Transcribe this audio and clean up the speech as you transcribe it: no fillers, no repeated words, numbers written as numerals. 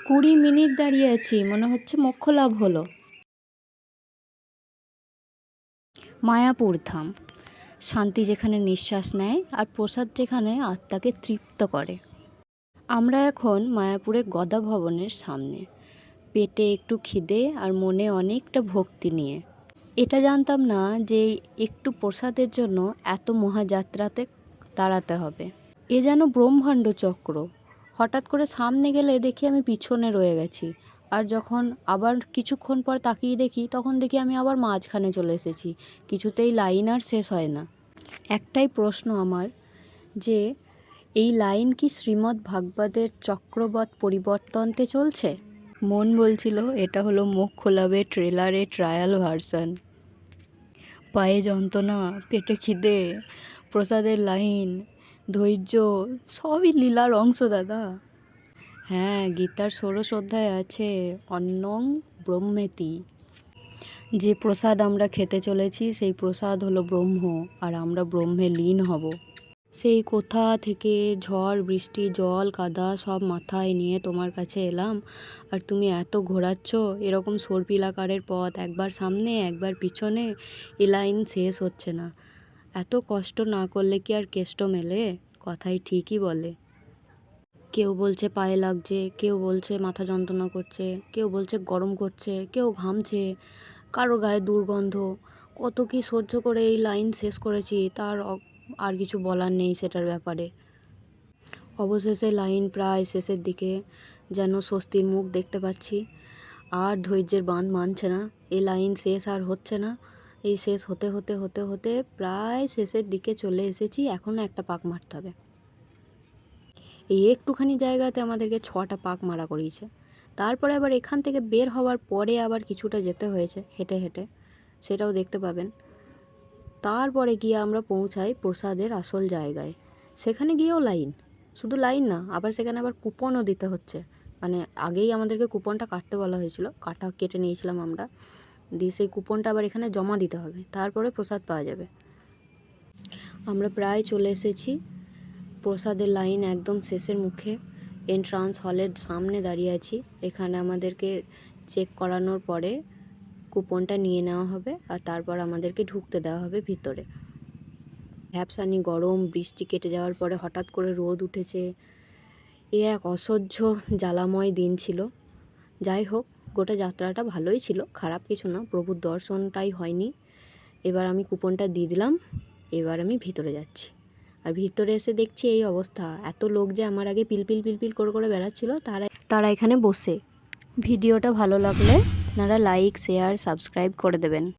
20 minute দাঁড়িয়ে আছি, মনে হচ্ছে মোক্ষ লাভ হলো। মায়াপুর ধাম, শান্তি যেখানে নিঃশ্বাস নেয় আর প্রসাদ যেখানে আত্মাকে তৃপ্ত করে। আমরা এখন মায়াপুরে গদা ভবনের সামনে, পেটে একটু খিদে আর মনে অনেকটা ভক্তি নিয়ে। এটা জানতাম না যে একটু প্রসাদের জন্য এত মহাযাত্রাতে দাঁড়াতে হবে। এ যেন ব্রহ্মাণ্ড চক্র। হঠাৎ করে সামনে গেলে দেখি আমি পিছনে রয়ে গেছি, আর যখন আবার কিছুক্ষণ পর তাকিয়ে দেখি তখন দেখি আমি আবার মাঝখানে চলে এসেছি। কিছুতেই লাইন আর শেষ হয় না। একটাই প্রশ্ন আমার, যে এই লাইন কি শ্রীমদ্ ভাগবতের চক্রবৎ পরিবর্তনতে চলছে? মন বলছিল এটা হলো মোক্ষ লাভের ট্রেলারের ট্রায়াল ভার্সন। পায়ে যন্ত্রণা, পেটে খিদে, প্রসাদের লাইন, ধৈর্য, সবই লীলার অংশ দাদা। হ্যাঁ, গীতার ১৬ অধ্যায় আছে অন্নং ব্রহ্মেতি। যে প্রসাদ আমরা খেতে চলেছি সেই প্রসাদ হলো ব্রহ্ম, আর আমরা ব্রহ্মে লীন হব। সেই কোথা থেকে ঝড় বৃষ্টি জল কাদা সব মাথায় নিয়ে তোমার কাছে এলাম, আর তুমি এত ঘোরাচ্ছ। এরকম সর্পিলাকারের পথ, একবার সামনে একবার পিছনে, এ লাইন শেষ হচ্ছে না। এত কষ্ট না করলে কি আর কেষ্ট মেলে? কথাই ঠিকই বলে। কেউ বলছে পায়ে লাগছে, কেউ বলছে মাথা যন্ত্রণা করছে, কেউ বলছে গরম করছে, কেউ ঘামছে, কারো গায়ে দুর্গন্ধ। কত কি সহ্য করে এই লাইন শেষ করেছি, তার আর কিছু বলার নেই সেটার ব্যাপারে। অবশেষে লাইন প্রায় শেষের দিকে, যেন স্বস্তির মুখ দেখতে পাচ্ছি। আর ধৈর্যের বাঁধ মানছে না, এই লাইন শেষ আর হচ্ছে না। এই শেষ হতে হতে হতে হতে প্রায় শেষের দিকে চলে এসেছি। এখনও একটা পাক মারতে হবে। এই একটুখানি জায়গাতে আমাদেরকে 6টা পাক মারা করিয়েছে। তারপরে আবার এখান থেকে বের হওয়ার পরে আবার কিছুটা যেতে হয়েছে হেঁটে হেঁটে, সেটাও দেখতে পাবেন। তারপরে গিয়ে আমরা পৌঁছাই প্রসাদের আসল জায়গায়। সেখানে গিয়েও লাইন, শুধু লাইন না, আবার সেখানে আবার কুপনও দিতে হচ্ছে। মানে আগেই আমাদেরকে কুপনটা কাটতে বলা হয়েছিল, কেটে নিয়েছিলাম আমরা। দিয়ে সেই কুপনটা আবার এখানে জমা দিতে হবে, তারপরে প্রসাদ পাওয়া যাবে। আমরা প্রায় চলে এসেছি। প্রসাদের লাইন একদম শেষের মুখে, এন্ট্রান্স হলের সামনে দাঁড়িয়ে আছি। এখানে আমাদেরকে চেক করানোর পরে কুপনটা নিয়ে নেওয়া হবে, আর তারপর আমাদেরকে ঢুকতে দেওয়া হবে ভিতরে। ভ্যাপসানি গরম, বৃষ্টি কেটে যাওয়ার পরে হঠাৎ করে রোদ উঠেছে। এ এক অসহ্য জ্বালাময় দিন ছিল। যাই হোক, গোটা যাত্রাটা ভালোই ছিল, খারাপ কিছু না, প্রভুর দর্শনটাই হয়নি। এবার আমি কুপনটা দিয়ে দিলাম, এবার আমি ভিতরে যাচ্ছি। আর ভিতরে এসে দেখছি এই অবস্থা। এত লোক যে আমার আগে পিলপিল পিলপিল করে করে বেড়াচ্ছিল, তারা এখানে বসে। ভিডিওটা ভালো লাগলে আপনারা লাইক শেয়ার সাবস্ক্রাইব করে দেবেন।